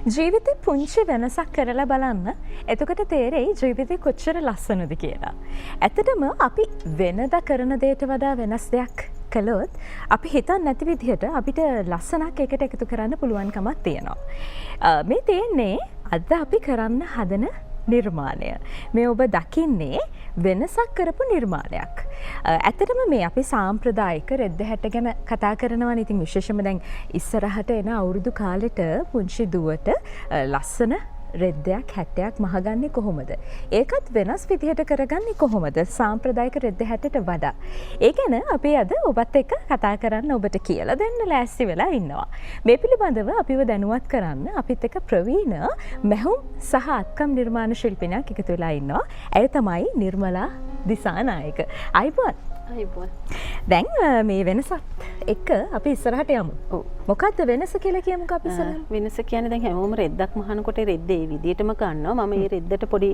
ජීවිතේ පුංචි වෙනසක් කරලා බලන්න. එතකොට තේරෙයි ජීවිතේ කොච්චර ලස්සනද කියලා. ඇත්තටම අපි වෙනදා කරන දේට වඩා වෙනස් දෙයක් කළොත් අපි හිතන්නේ නැති විදිහට අපිට ලස්සනක් එකට එකතු කරන්න පුළුවන්කමක් තියෙනවා. මේ තියෙන්නේ අද අපි කරන්න හදන නිර්මාණය. මේ ඔබ දකින්නේ වෙනසක් කරපු නිර්මාණයක්. ඇත්තටම මේ අපි සාම්ප්‍රදායික රෙද්ද හැට ගැන කතා කරනවා. ඉතින් විශේෂම දැන් ඉස්සරහට එන අවුරුදු කාලෙට පුංචි දුවට ලස්සන රෙද්දයක් හැටයක් මහගන්නේ කොහොමද? ඒකත් වෙනස් විදිහට කරගන්නේ කොහොමද? සාම්ප්‍රදායික රෙද්ද හැටට වඩා. ඒ ගැන අපි අද ඔබත් එක්ක කතා කරන්න ඔබට කියලා දෙන්න ලෑස්ති වෙලා ඉන්නවා. මේ පිළිබඳව අපිව දැනුවත් කරන්න අපිත් එක්ක ප්‍රවීණ මැහුම් සහ අත්කම් නිර්මාණ ශිල්පිනියක් එකතු වෙලා ඉන්නවා. ඇය තමයි නිර්මලා දිසානායක. අයිබෝන්. දැන් මේ වෙනසත් එක්ක අපි ඉස්සරහට යමු. මොකක්ද වෙනස කියලා කියමුකෝ අපි ඉස්සරහ. වෙනස කියන්නේ දැන් හැමෝම රෙද්දක් මහනකොට රෙද්ද ඒ විදිහටම ගන්නවා. මම මේ රෙද්දට පොඩි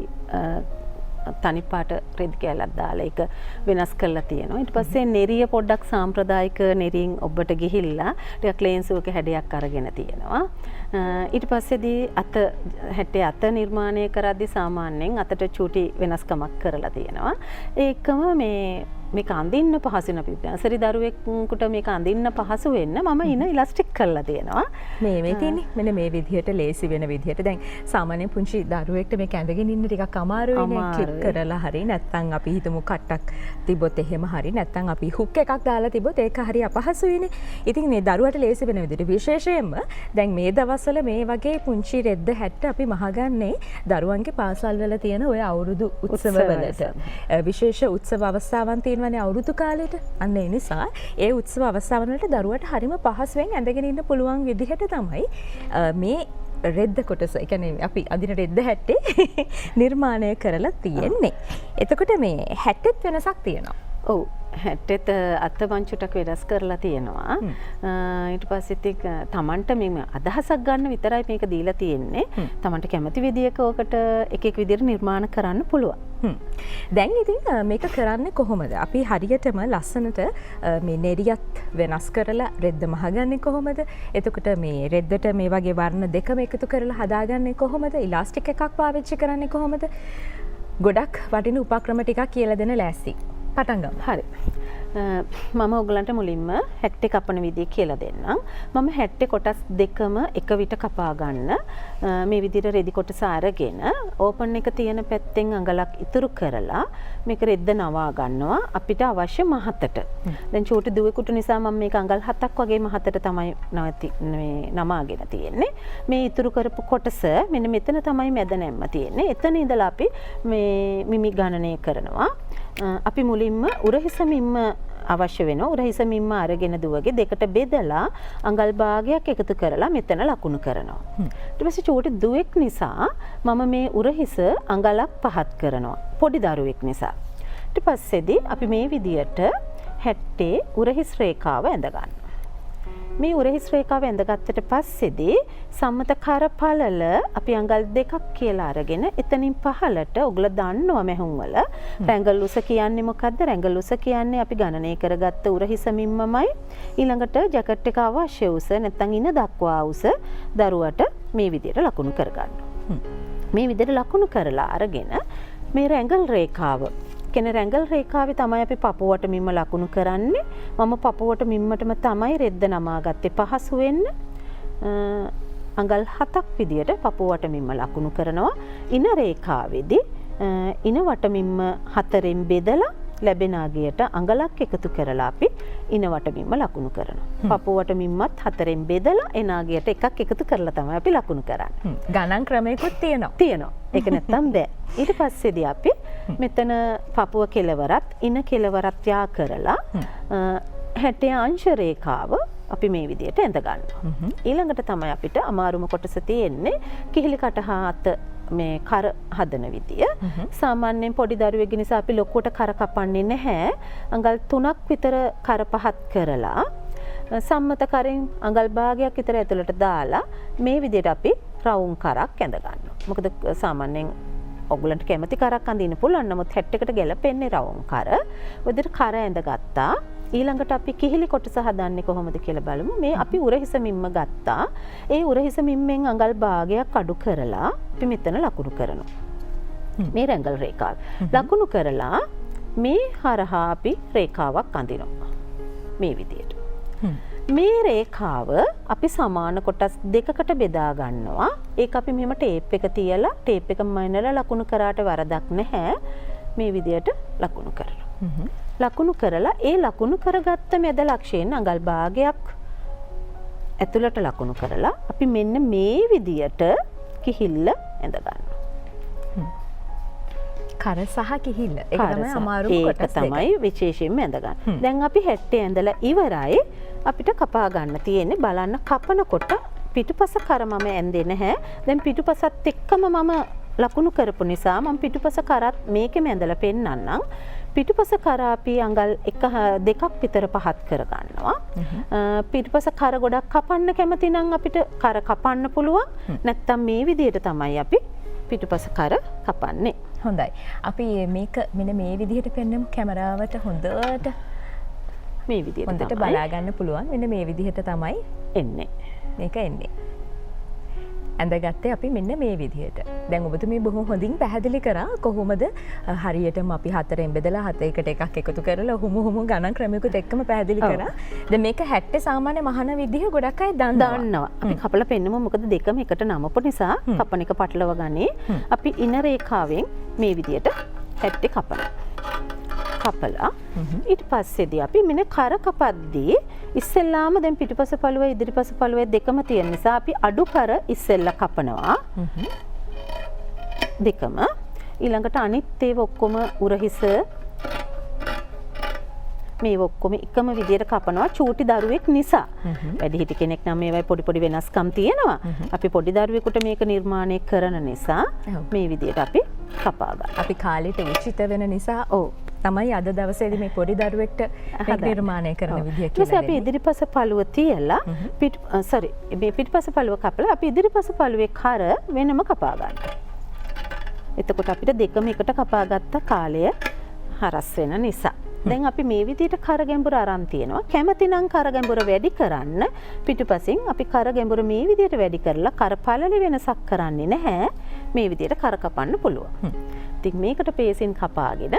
තනි පාට රෙද් කැලක් දාලා ඒක වෙනස් කරලා තියෙනවා. ඊට පස්සේ නෙරිය පොඩ්ඩක් සාම්ප්‍රදායික නෙරියෙන් ඔබට ගිහිල්ලා ටිකක් ලේන්සුවක හැඩයක් අරගෙන තියෙනවා. ඊට පස්සේදී හැටේ අත නිර්මාණය කරද්දී සාමාන්‍යයෙන් අතට චූටි වෙනස්කමක් කරලා තියෙනවා. ඒකම මේක අඳින්න පහසු වෙන අපි සරි දරුවෙකුට මේක අඳින්න පහසු වෙන්න මම ඉන ඉලාස්ටික් කරලා තියෙනවා. මේ තියෙන්නේ මෙන්න මේ විදිහට ලේසි වෙන විදිහට. දැන් සාමාන්‍යයෙන් පුංචි දරුවෙක්ට මේක ඇඳගෙන ඉන්න ටිකක් අමාරුයිනේ. ක්ලිප් කරලා හරි නැත්නම් අපි හිතමු කට්ටක් තිබ්බොත් එහෙම හරි නැත්නම් අපි හුක් එකක් දාලා තිබ්බොත් ඒක හරි අපහසුයිනේ. ඉතින් මේ දරුවට ලේසි වෙන විදිහට විශේෂයෙන්ම දැන් මේ දවස්වල මේ වගේ පුංචි රෙද්ද හැට්ට අපි මහගන්නේ දරුවන්ගේ පාසල් වල තියෙන ඔය අවුරුදු උත්සවවලට. විශේෂ උත්සව අවස්ථාවන් තියෙනවානේ අවුරුදු කාලෙට. අන්න ඒ නිසා ඒ උත්සව අවස්ථාවන් වලට දරුවට හරිම පහසුවෙන් ඇඳගෙන ඉන්න පුළුවන් විදිහට තමයි මේ රෙද්ද කොටස, ඒ කියන්නේ අපි අදින රෙද්ද හැට්ටේ නිර්මාණය කරලා තියෙන්නේ. එතකොට මේ හැට්ටෙත් වෙනසක් තියෙනවා. ඔව්. හැට්ටෙත් අත්පංචුටක් වෙනස් කරලා තියෙනවා. ඊට පස්සෙත් තමන්ට මේ අදහසක් ගන්න විතරයි මේක දීලා තියෙන්නේ. තමන්ට කැමති විදියක ඔකට එක එක විදියට නිර්මාණ කරන්න පුළුවන්. දැන් ඉතින් මේක කරන්නේ කොහොමද? අපි හරියටම ලස්සනට මේ නෙරියත් වෙනස් කරලා රෙද්ද මහගන්නේ කොහොමද? එතකොට මේ රෙද්දට මේ වගේ වර්ණ දෙකම එකතු කරලා හදාගන්නේ කොහොමද? ඉලාස්ටික් එකක් පාවිච්චි කරන්නේ කොහොමද? ගොඩක් වටින උපක්‍රම ටිකක් කියලා දෙන්න ලෑස්ති. පටන් ගමු. හරි. මම ඔයගලන්ට මුලින්ම හැට්ටේ කපන විදිය කියලා දෙන්නම්. මම හැට්ටේ කොටස් දෙකම එක විට කපා ගන්න මේ විදිහට රෙදි කොටස අරගෙන ඕපන් එක තියෙන පැත්තෙන් අඟලක් ඉතුරු කරලා මේක රෙද්ද නවා ගන්නවා අපිට අවශ්‍ය මහතට. දැන් චූටි දුවෙකුට නිසා මම මේක අඟල් 7ක් වගේ මහතට තමයි නමාගෙන තියෙන්නේ. මේ ඉතුරු කරපු කොටස මෙන්න මෙතන තමයි මැද නැම්ම තියෙන්නේ. එතන ඉඳලා අපි මේ මිමි ගණනය කරනවා. අපි මුලින්ම උරහිසමින්ම අවශ්‍ය වෙනවා. උරහිසමින්ම අරගෙන දුවගේ දෙකට බෙදලා අඟල් භාගයක් එකතු කරලා මෙතන ලකුණු කරනවා. ඊට පස්සේ චූටි දුවෙක් නිසා මම මේ උරහිස අඟලක් පහත් කරනවා. පොඩි දරුවෙක් නිසා. ඊට පස්සේදී අපි මේ විදියට හැට්ටේ උරහිස් රේඛාව ඇඳ ගන්නවා. මේ උරහිස් රේඛාව ඇඳගත්තට පස්සේදී සම්මත කරපළල අපි අඟල් 2ක් කියලා අරගෙන එතනින් පහළට ඔයගොල්ලෝ දන්නවා මැහුම් වල රැඟල් උස කියන්නේ මොකද්ද? රැඟල් උස කියන්නේ අපි ගණනය කරගත්ත උරහිසමින්මයි ඊළඟට ජැකට් එක අවශ්‍ය උස නැත්නම් ඉන දක්වා උස දරුවට මේ විදිහට ලකුණු කරගන්නවා. මේ විදිහට ලකුණු කරලා අරගෙන මේ රැඟල් රේඛාව කෙන රැඟල් රේඛාවේ තමයි අපි පපුවට මිම්ම ලකුණු කරන්නේ. මම පපුවට මිම්මටම තමයි රෙද්ද නමාගත්තේ පහසු වෙන්න. අඟල් 7ක් විදියට පපුවට මිම්ම ලකුණු කරනවා. ඉන රේඛාවේදී ඉන වට මිම්ම 4න් බෙදලා ලැබෙන අගයට අඟලක් එකතු කරලා අපි ඉන වට මිම්ම ලකුණු කරනවා. පපුවට මිම්මත් 4න් බෙදලා එන අගයට එකක් එකතු කරලා තමයි අපි ලකුණු කරන්නේ. ගණන් ක්‍රමයකුත් තියෙනවා. ඒක නැත්තම් බෑ. ඊට පස්සේදී අපි මෙතන පපුව කෙලවරත් ඉන කෙලවරත් යා කරලා හැටේ අංශ රේඛාව අපි මේ විදියට ඇඳ ගන්නවා. ඊළඟට තමයි අපිට අමාරුම කොටස තියෙන්නේ කිහිලි කටහාත මේ කර හදන විදිය. සාමාන්‍යයෙන් පොඩි දරුවෙක් නිසා අපි ලොකුවට කර කපන්නේ නැහැ. අඟල් 3ක් විතර කර පහත් කරලා සම්මත කරෙන් අඟල් භාගයක් විතර ඇතුළට දාලා මේ විදියට අපි රවුම් කරක් ඇඳ ගන්නවා. මොකද සාමාන්‍යයෙන් ඔයගලන්ට කැමති කරක් අඳින්න පුළුවන්. නමුත් හැට් එකට ගැලපෙන්නේ රවුම් කර. ඔය විදිහට කර ඇඳගත්තා. ඊළඟට අපි කිහිලි කොටස හදන්නේ කොහොමද කියලා බලමු. මේ අපි උරහිස මිම්ම ගත්තා. ඒ උරහිස මිම්මෙන් අඟල් භාගයක් අඩු කරලා අපි මෙතන ලකුණු කරනවා. මේ රැඟල් රේඛාව. ලකුණු කරලා මේ හරහා අපි රේඛාවක් අඳිනවා. මේ විදියට. මේ රේඛාව අපි සමාන කොටස් දෙකකට බෙදා ගන්නවා. ඒක අපි මෙහෙම ටේප් එක තියලා ටේප් එක මයිනලා ලකුණු කරාට වරදක් නැහැ. මේ විදියට ලකුණු කරලා. ලකුණු කරලා ඒ ලකුණු කරගත්ත මැද ලක්ෂයෙන් අඟල් භාගයක් ඇතුළට ලකුණු කරලා අපි මෙන්න මේ විදියට කිහිල්ල ඇඳ ගන්නවා. කර සහ කිහිල්ල. ඒක තමයි අමාරුම කොටස් දෙක. ඒක තමයි විශේෂයෙන්ම ඇඳ ගන්න. දැන් අපි හැට්ටේ ඇඳලා ඉවරයි. අපිට කපා ගන්න තියෙන්නේ බලන්න කපනකොට පිටුපස කර මම ඇඳේ නැහැ. දැන් පිටුපසත් එක්කම මම ලකුණු කරපු නිසා මම පිටුපස කරත් මේකෙම ඇඳලා පෙන්නන්නම්. පිටුපස කර අපි අඟල් දෙකක් විතර පහත් කර ගන්නවා. පිටුපස කර ගොඩක් කපන්න කැමති නම් අපිට කර කපන්න පුළුවන්. නැත්තම් මේ විදිහට තමයි අපි පිටුපස කර කපන්නේ. හොඳයි. අපි මේක මෙන්න මේ විදිහට පෙන්නමු කැමරාවට හොඳට. මේ විදිහට හොඳට බලා ගන්න පුළුවන්. මෙන්න මේ විදිහට තමයි එන්නේ. මේක එන්නේ. ඇඳගත්තේ අපි මෙන්න මේ විදිහට. දැන් ඔබතුමී බොහොම හොඳින් පැහැදිලි කරා කොහොමද හරියටම අපි හතරෙන් බෙදලා හතේකට එකක් එකතු කරලා හුමු ගණන් ක්‍රමයකට එක්කම පැහැදිලි කරා. දැන් මේක හැට්ටේ සාමාන්‍ය මහන විදිහ ගොඩක් අය දන්නවා. අපි කපලා පෙන්නමු මොකද දෙකම එකට නමපු නිසා කපන එක පටලව ගන්නේ. අපි ඉන රේඛාවෙන් මේ විදියට හැට්ටේ කපනවා. කපලා ඊට පස්සේදී අපි මෙන්න කර කපද්දී ඉස්සෙල්ලාම දැන් පිටුපස පළුවේ ඉදිරිපස පළුවේ දෙකම තියෙන නිසා අපි අඩු කර ඉස්සෙල්ලා කපනවා. දෙකම ඊළඟට අනිත් ඒවා ඔක්කොම උරහිස මේ ඔක්කොම එකම විදියට කපනවා චූටි දරුවෙක් නිසා. වැඩිහිටි කෙනෙක් නම් මේවයි පොඩි පොඩි වෙනස්කම් තියෙනවා. අපි පොඩි දරුවෙකුට මේක නිර්මාණය කරන නිසා මේ විදියට අපි කපා ගන්නවා. අපි කාලෙට උචිත වෙන නිසා තමයි අද දවසේදී මේ පොඩි දරුවෙක්ට මේක නිර්මාණය කරන විදිය කියලා. ඊට අපි ඉදිරිපස පළුව තියලා මේ පිටපස පළුව කපලා අපි ඉදිරිපස පළුවේ කර වෙනම කපා ගන්නවා. එතකොට අපිට දෙකම එකට කපාගත්ත කාලය හරස් වෙන නිසා. දැන් අපි මේ විදිහට කර ගැඹුර අරන් තියෙනවා. කැමති නම් කර ගැඹුර වැඩි කරන්න පිටුපසින් අපි කර ගැඹුර මේ විදිහට වැඩි කරලා කර පළලි වෙනසක් කරන්නේ නැහැ. මේ විදිහට කර කපන්න පුළුවන්. ඉතින් මේකට පේසින් කපාගෙන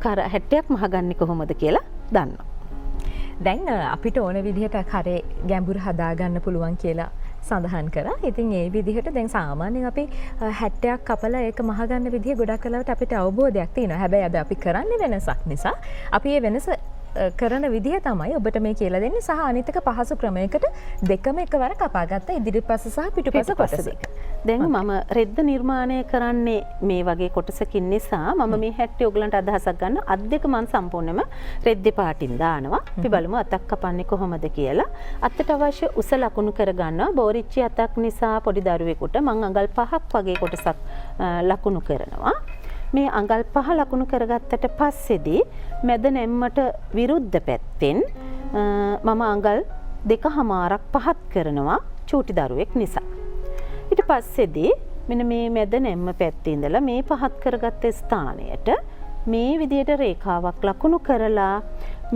කර 60ක් මහගන්නේ කොහොමද කියලා දන්නවා. දැන් අපිට ඕන විදිහට කරේ ගැඹුර හදාගන්න පුළුවන් කියලා සඳහන් කරා. ඉතින් ඒ විදිහට දැන් සාමාන්‍යයෙන් අපි 60ක් කපලා ඒක මහගන්න විදිහ ගොඩක් කලාවට අපිට අවබෝධයක් තියෙනවා. හැබැයි අද අපි කරන්නේ වෙනසක් නිසා අපි මේ වෙනස කරන විදිහ තමයි ඔබට මේ කියලා දෙන්නේ සහ අනිත් එක පහසු ක්‍රමයකට දෙකම එකවර කපාගත්ත ඉදිරිපස සහ පිටුපස කොටස. දැන් මම රෙද්ද නිර්මාණය කරන්නේ මේ වගේ කොටසකින් නිසා මම මේ 60 ඔයගලන්ට අදහසක් ගන්න අත් දෙක මම සම්පූර්ණයෙන්ම රෙද්දේ පාටින් දානවා. අපි බලමු අතක් කපන්නේ කොහොමද කියලා. අතට අවශ්‍ය උස ලකුණු කර ගන්නවා. බෝරිච්චි අතක් නිසා පොඩි දරුවෙකුට මම අඟල් 5ක් වගේ කොටසක් ලකුණු කරනවා. මේ අඟල් 5 ලකුණු කරගත්තට පස්සේදී මැද නැම්මට විරුද්ධ පැත්තෙන් මම අඟල් 2.5ක් පහත් කරනවා චූටි දරුවෙක් නිසා. ඊට පස්සේදී මෙන්න මේ මැද නැම්ම පැත්තේ ඉඳලා මේ පහත් කරගත්ත ස්ථානයට මේ විදියට රේඛාවක් ලකුණු කරලා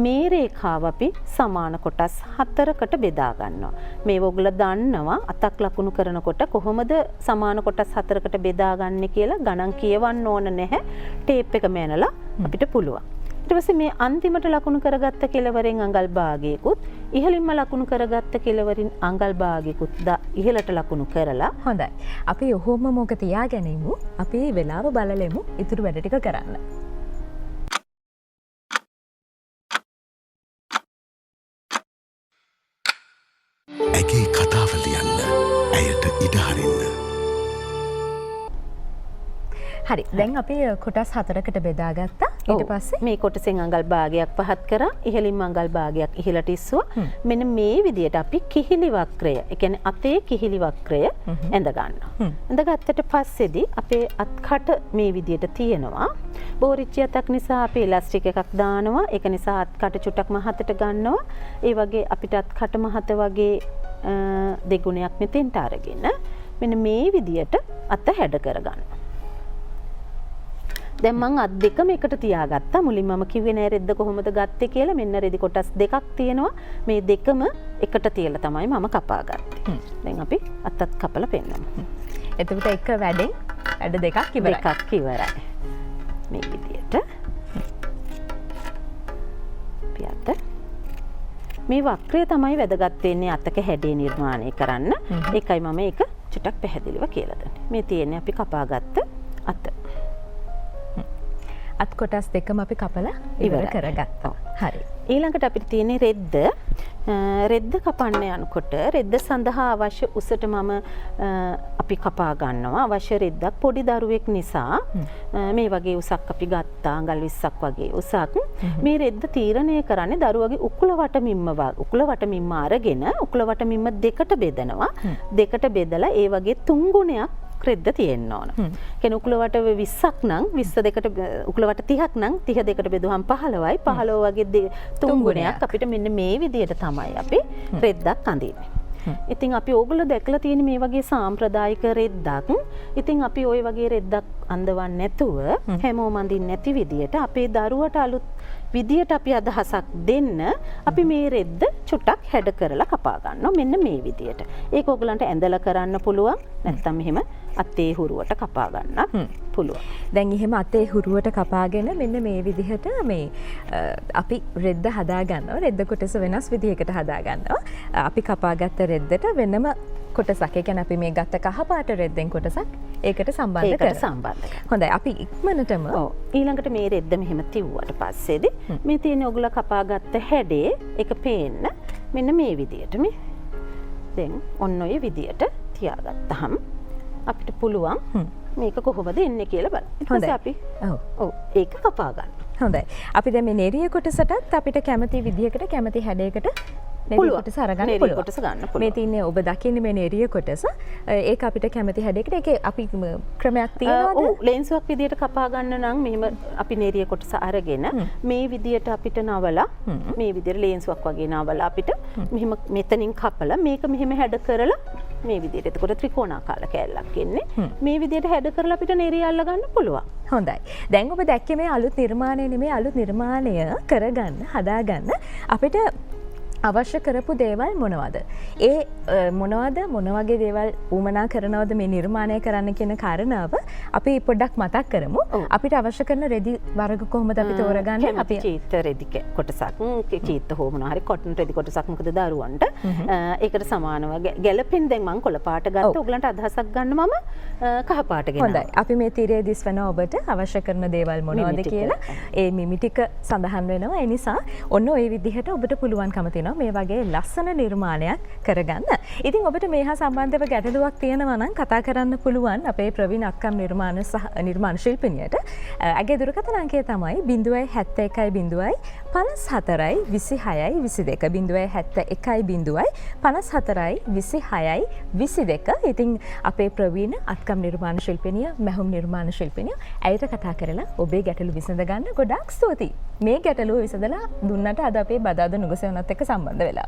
මේ රේඛාව අපි සමාන කොටස් 4කට බෙදා ගන්නවා. මේ ඔයගොල්ලෝ දන්නවා අතක් ලකුණු කරනකොට කොහොමද සමාන කොටස් 4කට බෙදාගන්නේ කියලා ගණන් කියවන්න ඕන නැහැ. ටේප් එක මැනලා අපිට පුළුවන්. ඊට පස්සේ මේ අන්තිමට ලකුණු කරගත්ත කෙලවරෙන් අඟල් භාගයකුත් ඉහළින්ම ලකුණු කරගත්ත කෙලවරින් අඟල් භාගයකුත් ඉහළට ලකුණු කරලා හොඳයි. අපි ඔහොම මොක තියාගැනීමු. අපි වෙලාව බලලෙමු ඉතුරු වැඩ ටික කරන්න. ඇගේ කතාව ලියන්න ඇයට ඉඩහරින්න. හරි දැන් අපි කොටස් 4කට බෙදාගත්තා. ඊට පස්සේ මේ කොටසෙන් අඟල් භාගයක් පහත් කරා ඉහළින්ම අඟල් භාගයක් ඉහළට ඉස්සුවා. මෙන්න මේ විදියට අපි කිහිලි වක්‍රය, ඒ කියන්නේ අතේ කිහිලි වක්‍රය ඇඳ ගන්නවා. ඇඳගත්තට පස්සේදී අපේ අත්කට මේ විදියට තියෙනවා. බෝරිච්චි අතක් නිසා අපි ඉලාස්ටික් එකක් දානවා. ඒක නිසා අත්කට චුට්ටක් මහතට ගන්නවා. ඒ වගේ අපිට අත්කට මහත වගේ දෙගුණයක් මෙතෙන්ට අරගෙන මෙන්න මේ විදියට අත හැඩ කරගන්නවා. දැන් මං අත් දෙකම එකට තියාගත්තා. මුලින්ම මම කිව්වේ නෑ රෙද්ද කොහොමද ගත්තේ කියලා. මෙන්න රෙදි කොටස් දෙකක් තියෙනවා. මේ දෙකම එකට තියලා තමයි මම කපා ගත්තේ. දැන් අපි අතත් කපලා පෙන්නමු. එතකොට එක වැඩෙන් වැඩ දෙකක් ඉවරයි. දෙකක් ඉවරයි. මේ විදියට. අපි අත මේ වක්‍රය තමයි වැදගත් වෙන්නේ අතක හැඩේ නිර්මාණය කරන්න. ඒකයි මම ඒක චුට්ටක් පැහැදිලිව කියලා දෙන්නේ. මේ තියෙන්නේ අපි කපාගත්ත අත. අත් කොටස් දෙකම අපි කපලා ඉවර කරගත්තා. හරි. ඊළඟට අපිට තියෙන්නේ රෙද්ද. රෙද්ද කපන්න යනකොට රෙද්ද සඳහා අවශ්‍ය උසට මම අපි කපා ගන්නවා. අවශ්‍ය රෙද්දක් පොඩි දරුවෙක් නිසා මේ වගේ උසක් අපි ගත්තා. අඟල් 20ක් වගේ උසක්. මේ රෙද්ද තීරණය කරන්නේ දරුවගේ උකුල වටමින්ම අරගෙන උකුල වටමින්ම දෙකට බෙදනවා. දෙකට බෙදලා ඒ වගේ 3 ගුණයක් රෙද්ද තියෙන්න ඕන. කියන්නේ උකුලවට 20ක් නම් 20 දෙකට උකුලවට 30ක් නම් 30 දෙකට බෙදුවහම 15යි 15 වගේ 3 ගුණයක් අපිට මෙන්න මේ විදියට තමයි අපි රෙද්දක් අඳින්නේ. ඉතින් අපි ඕගොල්ලෝ දැකලා තියෙන මේ වගේ සාම්ප්‍රදායික රෙද්දක්. ඉතින් අපි ওই වගේ රෙද්දක් අඳවන්නේ නැතුව හැමෝම අඳින්නේ නැති විදියට අපේ දරුවට අලුත් විදියට අපි අදහසක් දෙන්න අපි මේ රෙද්ද චුට්ටක් හැඩ කරලා කපා ගන්නවා මෙන්න මේ විදියට. ඒක ඕගලන්ට ඇඳලා කරන්න පුළුවන්. නැත්නම් මෙහෙම අතේ හුරුවට කපා ගන්නත් පුළුවන්. දැන් එහෙම අතේ හුරුවට කපාගෙන මෙන්න මේ විදිහට මේ අපි රෙද්ද හදා ගන්නවා. රෙද්ද කොටස වෙනස් විදිහකට හදා ගන්නවා. අපි කපාගත්ත රෙද්දට වෙනම කොටසක්. ඒ කියන්නේ අපි මේ ගත්ත කහ පාට රෙද්දෙන් කොටසක් ඒකට සම්බන්ධ කරනවා. හොඳයි. අපි ඉක්මනටම ඊළඟට මේ රෙද්ද මෙහෙම තිව්වට පස්සේදී මේ තියෙන ඔයගොල්ලෝ කපාගත්ත හැඩේ ඒක පේන්න මෙන්න මේ විදියට මේ දැන් ඔන්න ඔය විදියට තියාගත්තාම අපිට පුළුවන් මේක කොහොමද එන්නේ කියලා බලන්න. ඊට පස්සේ අපි ඔව් ඒක කපා ගන්න. හොඳයි. අපි දැන් මේ නෙරිය කොටසටත් අපිට කැමති විදිහකට කැමති හැඩයකට නෙරිය කොටස අරගන්න පුළුවන්. කොටස ගන්න පුළුවන්. මේ තින්නේ ඔබ දකින්නේ මේ නෙරිය කොටස. ඒක අපිට කැමති හැඩයකට ඒකේ අපි ක්‍රමයක් තියෙනවද? ඔව් ලේන්සුවක් විදියට කපා ගන්න නම් මෙහෙම අපි නෙරිය කොටස අරගෙන මේ විදියට අපිට නවලා මේ විදියට ලේන්සුවක් වගේ නවලා අපිට මෙහෙම මෙතනින් කපලා මේක මෙහෙම හැඩ කරලා මේ විදියට. එතකොට ත්‍රිකෝණාකාර කෑල්ලක් එන්නේ. මේ විදියට හැඩ කරලා අපිට නෙරිය අල්ල ගන්න පුළුවන්. හොඳයි. දැන් ඔබ දැක්කේ මේ අලුත් නිර්මාණය නෙමෙයි අලුත් නිර්මාණය කරගන්න හදාගන්න අපිට අවශ්‍ය කරපු දේවල් මොනවද? ඒ මොනවද මොන වගේ දේවල් උමනා කරනවද මේ නිර්මාණය කරන්න කියන කාරණාව අපි පොඩ්ඩක් මතක් කරමු. අපිට අවශ්‍ය කරන රෙදි වර්ග කොහොමද අපි තෝරගන්නේ? අපි චීත්ත රෙදි කොටසක් චීත්ත හෝ මොනවා හරි කොටන් රෙදි කොටසක් මොකද දරුවන්ට ඒකට සමානව ගැලපෙන් දැන් මම කොළ පාට ගත්ත. ඔයගලන්ට අදහසක් ගන්න මම කහ පාට ගෙනා. හොඳයි. අපි මේ තිරේ දිස්වන ඔබට අවශ්‍ය කරන දේවල් මොනවද කියලා ඒ මිමි ටික සඳහන් වෙනවා. ඒ නිසා ඔන්න ওই විදිහට ඔබට පුළුවන්කම තියෙනවා මේ වගේ ලස්සන නිර්මාණයක් කරගන්න. ඉතින් ඔබට මේ හා සම්බන්ධව ගැටලුවක් තියෙනවා නම් කතා කරන්න පුළුවන් අපේ ප්‍රවීණ අත්කම් නිර්මාණ ශිල්පිනියට. ඇගේ දුරකථන අංකය තමයි 071 54 26 22 071 54 26 22. ඉතින් අපේ ප්‍රවීණ අත්කම් නිර්මාණ ශිල්පිනිය මැහුම් නිර්මාණ ශිල්පිනිය ඇයට කතා කරලා ඔබේ ගැටලු විසඳ ගන්න ගොඩාක් ස්තුතියි. මේ ගැටලුව විසඳලා දුන්නට අද අපේ බදාද නුගසෙවණත් එක්ක සම්බන්ධ වෙලා.